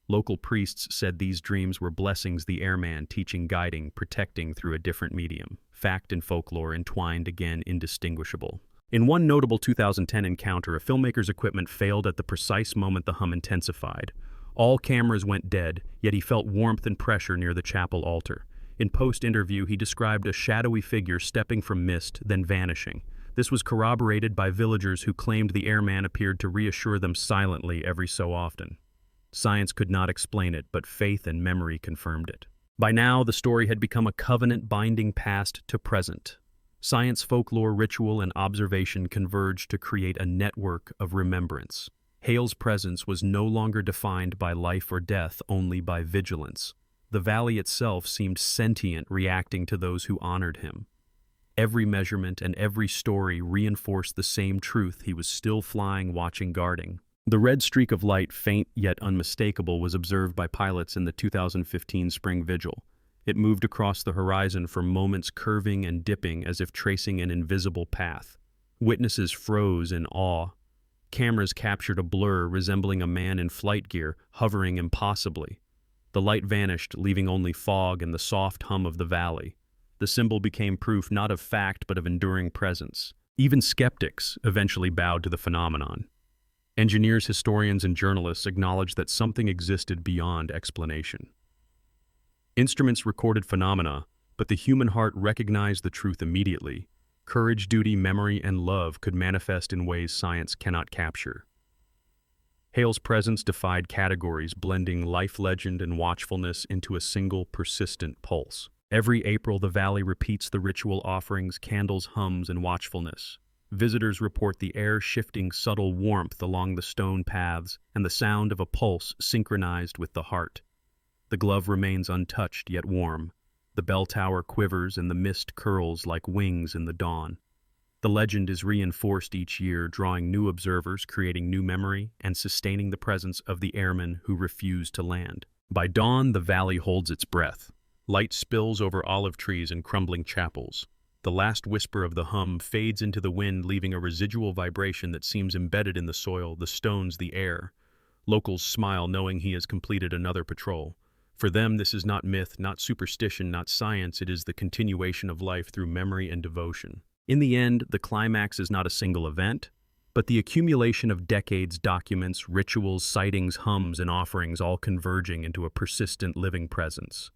Local priests said these dreams were blessings, the airman teaching, guiding, protecting through a different medium. Fact and folklore entwined, again indistinguishable. In one notable 2010 encounter, a filmmaker's equipment failed at the precise moment the hum intensified. All cameras went dead, yet he felt warmth and pressure near the chapel altar. In post-interview, he described a shadowy figure stepping from mist, then vanishing. This was corroborated by villagers who claimed the airman appeared to reassure them silently every so often. Science could not explain it, but faith and memory confirmed it. By now, the story had become a covenant binding past to present. Science, folklore, ritual, and observation converged to create a network of remembrance. Hale's presence was no longer defined by life or death, only by vigilance. The valley itself seemed sentient, reacting to those who honored him. Every measurement and every story reinforced the same truth: he was still flying, watching, guarding. The red streak of light, faint yet unmistakable, was observed by pilots in the 2015 spring vigil. It moved across the horizon for moments, curving and dipping as if tracing an invisible path. Witnesses froze in awe. Cameras captured a blur resembling a man in flight gear, hovering impossibly. The light vanished, leaving only fog and the soft hum of the valley. The symbol became proof not of fact but of enduring presence. Even skeptics eventually bowed to the phenomenon. Engineers, historians, and journalists acknowledged that something existed beyond explanation. Instruments recorded phenomena, but the human heart recognized the truth immediately. Courage, duty, memory, and love could manifest in ways science cannot capture. Hale's presence defied categories, blending life legend and watchfulness into a single persistent pulse. Every April, the valley repeats the ritual offerings, candles, hums, and watchfulness. Visitors report the air shifting, subtle warmth along the stone paths, and the sound of a pulse synchronized with the heart. The glove remains untouched yet warm. The bell tower quivers and the mist curls like wings in the dawn. The legend is reinforced each year, drawing new observers, creating new memory, and sustaining the presence of the airmen who refuse to land. By dawn, the valley holds its breath. Light spills over olive trees and crumbling chapels. The last whisper of the hum fades into the wind, leaving a residual vibration that seems embedded in the soil, the stones, the air. Locals smile, knowing he has completed another patrol. For them, this is not myth, not superstition, not science. It is the continuation of life through memory and devotion. In the end, the climax is not a single event, but the accumulation of decades, documents, rituals, sightings, hums, and offerings, all converging into a persistent living presence.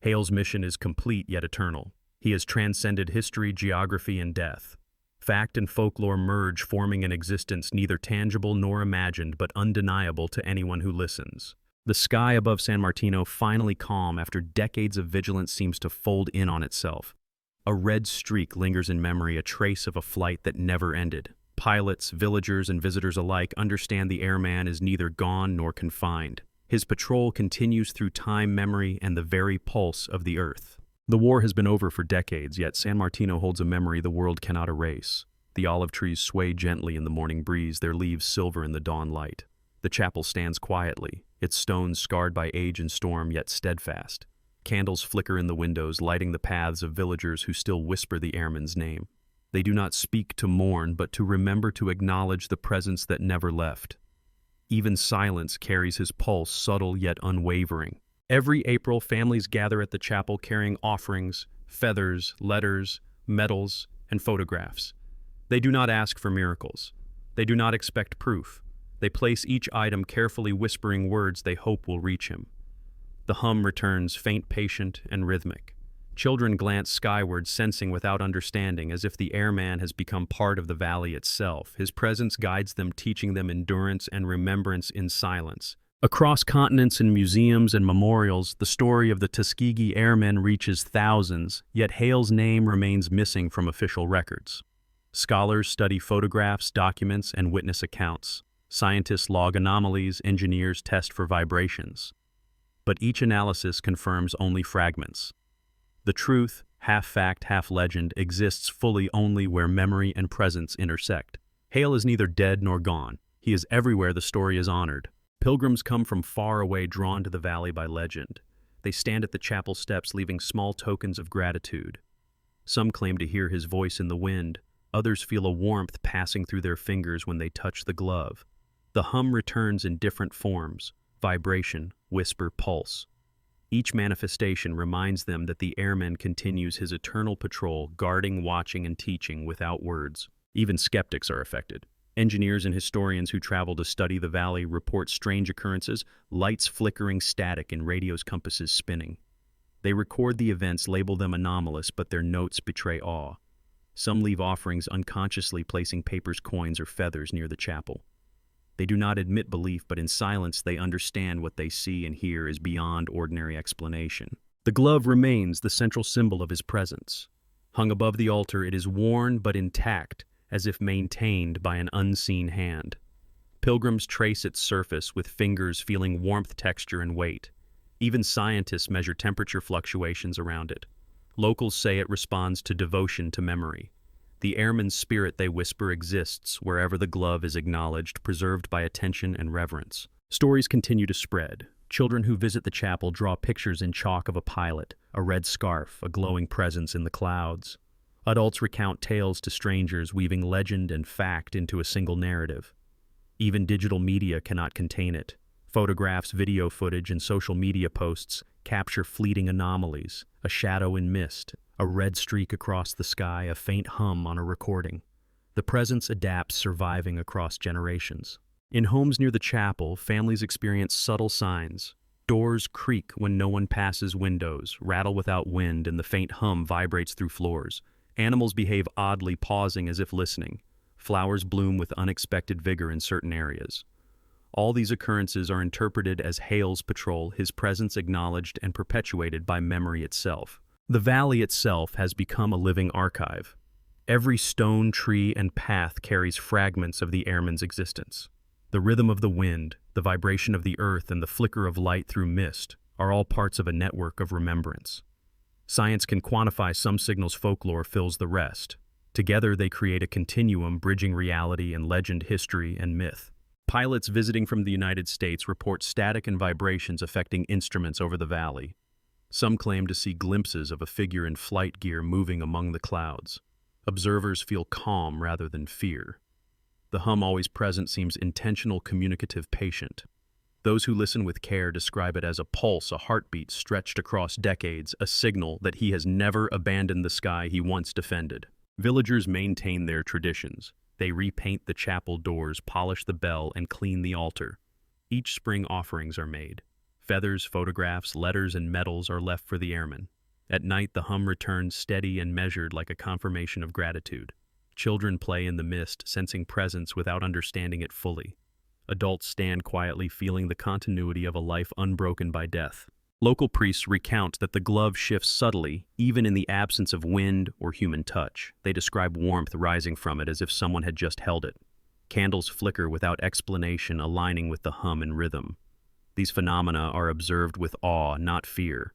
Hale's mission is complete yet eternal. He has transcended history, geography, and death. Fact and folklore merge, forming an existence neither tangible nor imagined, but undeniable to anyone who listens. The sky above San Martino, finally calm after decades of vigilance, seems to fold in on itself. A red streak lingers in memory, a trace of a flight that never ended. Pilots, villagers, and visitors alike understand the airman is neither gone nor confined. His patrol continues through time, memory, and the very pulse of the earth. The war has been over for decades, yet San Martino holds a memory the world cannot erase. The olive trees sway gently in the morning breeze, their leaves silver in the dawn light. The chapel stands quietly, its stones scarred by age and storm, yet steadfast. Candles flicker in the windows, lighting the paths of villagers who still whisper the airman's name. They do not speak to mourn, but to remember, to acknowledge the presence that never left. Even silence carries his pulse, subtle yet unwavering. Every April, families gather at the chapel carrying offerings, feathers, letters, medals, and photographs. They do not ask for miracles. They do not expect proof. They place each item carefully whispering words they hope will reach him. The hum returns, faint, patient, and rhythmic. Children glance skyward, sensing without understanding, as if the airman has become part of the valley itself. His presence guides them, teaching them endurance and remembrance in silence. Across continents and museums and memorials, the story of the Tuskegee Airmen reaches thousands, yet Hale's name remains missing from official records. Scholars study photographs, documents, and witness accounts. Scientists log anomalies, engineers test for vibrations. But each analysis confirms only fragments. The truth, half fact, half legend, exists fully only where memory and presence intersect. Hale is neither dead nor gone. He is everywhere the story is honored. Pilgrims come from far away, drawn to the valley by legend. They stand at the chapel steps, leaving small tokens of gratitude. Some claim to hear his voice in the wind. Others feel a warmth passing through their fingers when they touch the glove. The hum returns in different forms: vibration, whisper, pulse. Each manifestation reminds them that the airman continues his eternal patrol, guarding, watching, and teaching without words. Even skeptics are affected. Engineers and historians who travel to study the valley report strange occurrences: lights flickering, static, and radio's compasses spinning. They record the events, label them anomalous, but their notes betray awe. Some leave offerings unconsciously, placing papers, coins, or feathers near the chapel. They do not admit belief, but in silence they understand what they see and hear is beyond ordinary explanation. The glove remains the central symbol of his presence. Hung above the altar, it is worn but intact, as if maintained by an unseen hand. Pilgrims trace its surface with fingers, feeling warmth, texture, and weight. Even scientists measure temperature fluctuations around it. Locals say it responds to devotion to memory. The airman's spirit, they whisper, exists wherever the glove is acknowledged, preserved by attention and reverence. Stories continue to spread. Children who visit the chapel draw pictures in chalk of a pilot, a red scarf, a glowing presence in the clouds. Adults recount tales to strangers, weaving legend and fact into a single narrative. Even digital media cannot contain it. Photographs, video footage, and social media posts capture fleeting anomalies: a shadow in mist, a red streak across the sky, a faint hum on a recording. The presence adapts, surviving across generations. In homes near the chapel, families experience subtle signs. Doors creak when no one passes, windows rattle without wind, and the faint hum vibrates through floors. Animals behave oddly, pausing as if listening. Flowers bloom with unexpected vigor in certain areas. All these occurrences are interpreted as Hale's patrol, his presence acknowledged and perpetuated by memory itself. The valley itself has become a living archive. Every stone, tree, and path carries fragments of the airman's existence. The rhythm of the wind, the vibration of the earth, and the flicker of light through mist are all parts of a network of remembrance. Science can quantify some signals, folklore fills the rest. Together they create a continuum bridging reality and legend, history, and myth. Pilots visiting from the United States report static and vibrations affecting instruments over the valley. Some claim to see glimpses of a figure in flight gear moving among the clouds. Observers feel calm rather than fear. The hum, always present, seems intentional, communicative, patient. Those who listen with care describe it as a pulse, a heartbeat stretched across decades, a signal that he has never abandoned the sky he once defended. Villagers maintain their traditions. They repaint the chapel doors, polish the bell, and clean the altar. Each spring offerings are made. Feathers, photographs, letters, and medals are left for the airmen. At night, the hum returns, steady and measured, like a confirmation of gratitude. Children play in the mist, sensing presence without understanding it fully. Adults stand quietly, feeling the continuity of a life unbroken by death. Local priests recount that the glove shifts subtly, even in the absence of wind or human touch. They describe warmth rising from it as if someone had just held it. Candles flicker without explanation, aligning with the hum and rhythm. These phenomena are observed with awe, not fear.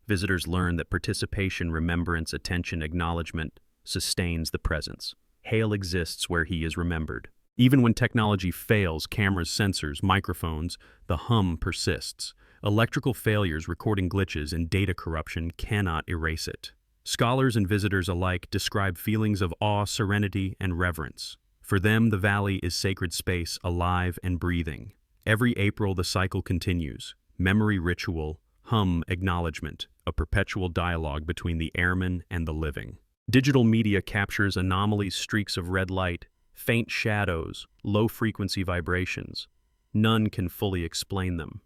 Visitors learn that participation, remembrance, attention, acknowledgement sustains the presence. Hale exists where he is remembered. Even when technology fails, cameras, sensors, microphones, the hum persists. Electrical failures, recording glitches, and data corruption cannot erase it. Scholars and visitors alike describe feelings of awe, serenity, and reverence. For them, the valley is sacred space, alive and breathing. Every April, the cycle continues. Memory, ritual, hum, acknowledgement, a perpetual dialogue between the airman and the living. Digital media captures anomalies, streaks of red light, faint shadows, low-frequency vibrations. None can fully explain them.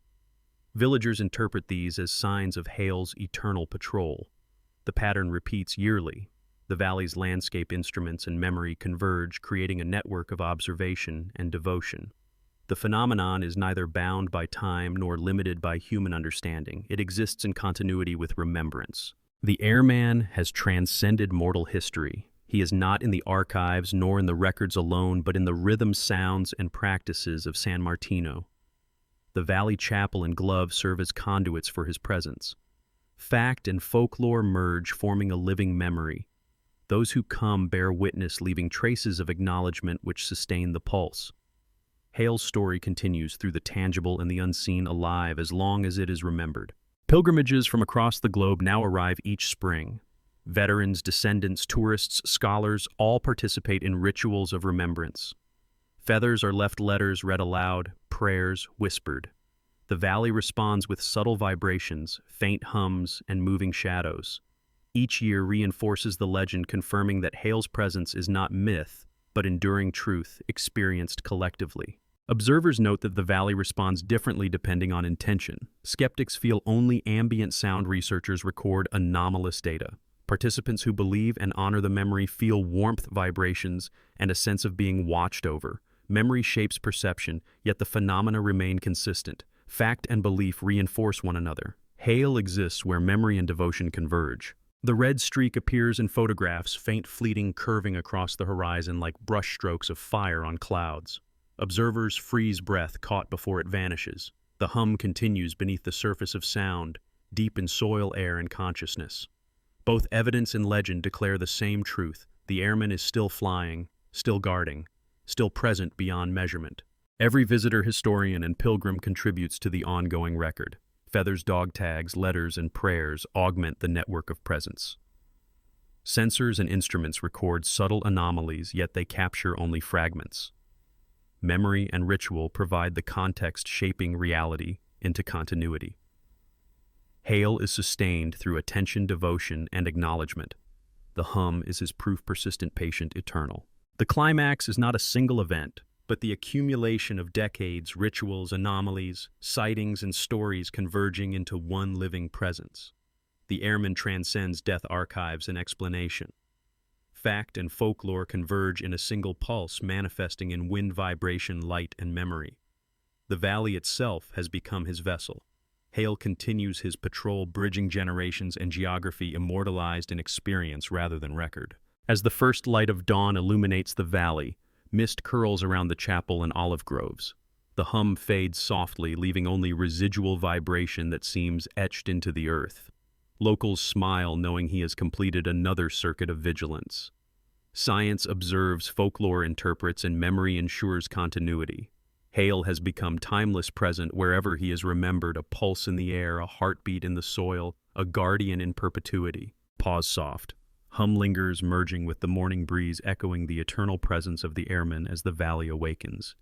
Villagers interpret these as signs of Hale's eternal patrol. The pattern repeats yearly. The valley's landscape instruments and memory converge, creating a network of observation and devotion. The phenomenon is neither bound by time nor limited by human understanding. It exists in continuity with remembrance. The airman has transcended mortal history. He is not in the archives nor in the records alone, but in the rhythm, sounds, and practices of San Martino. The Valley Chapel and Glove serve as conduits for his presence. Fact and folklore merge, forming a living memory. Those who come bear witness, leaving traces of acknowledgement which sustain the pulse. Hale's story continues through the tangible and the unseen, alive as long as it is remembered. Pilgrimages from across the globe now arrive each spring. Veterans, descendants, tourists, scholars all participate in rituals of remembrance. Feathers are left, letters read aloud, prayers whispered. The valley responds with subtle vibrations, faint hums, and moving shadows. Each year reinforces the legend, confirming that Hale's presence is not myth, but enduring truth experienced collectively. Observers note that the valley responds differently depending on intention. Skeptics feel only ambient sound. Researchers record anomalous data. Participants who believe and honor the memory feel warmth, vibrations, and a sense of being watched over. Memory shapes perception, yet the phenomena remain consistent. Fact and belief reinforce one another. Hale exists where memory and devotion converge. The red streak appears in photographs, faint, fleeting, curving across the horizon like brushstrokes of fire on clouds. Observers freeze breath, caught before it vanishes. The hum continues beneath the surface of sound, deep in soil, air, and consciousness. Both evidence and legend declare the same truth. The airman is still flying, still guarding, still present beyond measurement. Every visitor, historian, and pilgrim contributes to the ongoing record. Feathers, dog tags, letters, and prayers augment the network of presence. Sensors and instruments record subtle anomalies, yet they capture only fragments. Memory and ritual provide the context, shaping reality into continuity. Hale is sustained through attention, devotion, and acknowledgement. The hum is his proof, persistent, patient, eternal. The climax is not a single event, but the accumulation of decades, rituals, anomalies, sightings, and stories converging into one living presence. The airman transcends death, archives, and explanation. Fact and folklore converge in a single pulse, manifesting in wind, vibration, light, and memory. The valley itself has become his vessel. Hale continues his patrol, bridging generations and geography, immortalized in experience rather than record. As the first light of dawn illuminates the valley, mist curls around the chapel and olive groves. The hum fades softly, leaving only residual vibration that seems etched into the earth. Locals smile, knowing he has completed another circuit of vigilance. Science observes, folklore interprets, and memory ensures continuity. Hale has become timeless, present wherever he is remembered, a pulse in the air, a heartbeat in the soil, a guardian in perpetuity. Pause soft. Hum lingers, merging with the morning breeze, echoing the eternal presence of the airman as the valley awakens.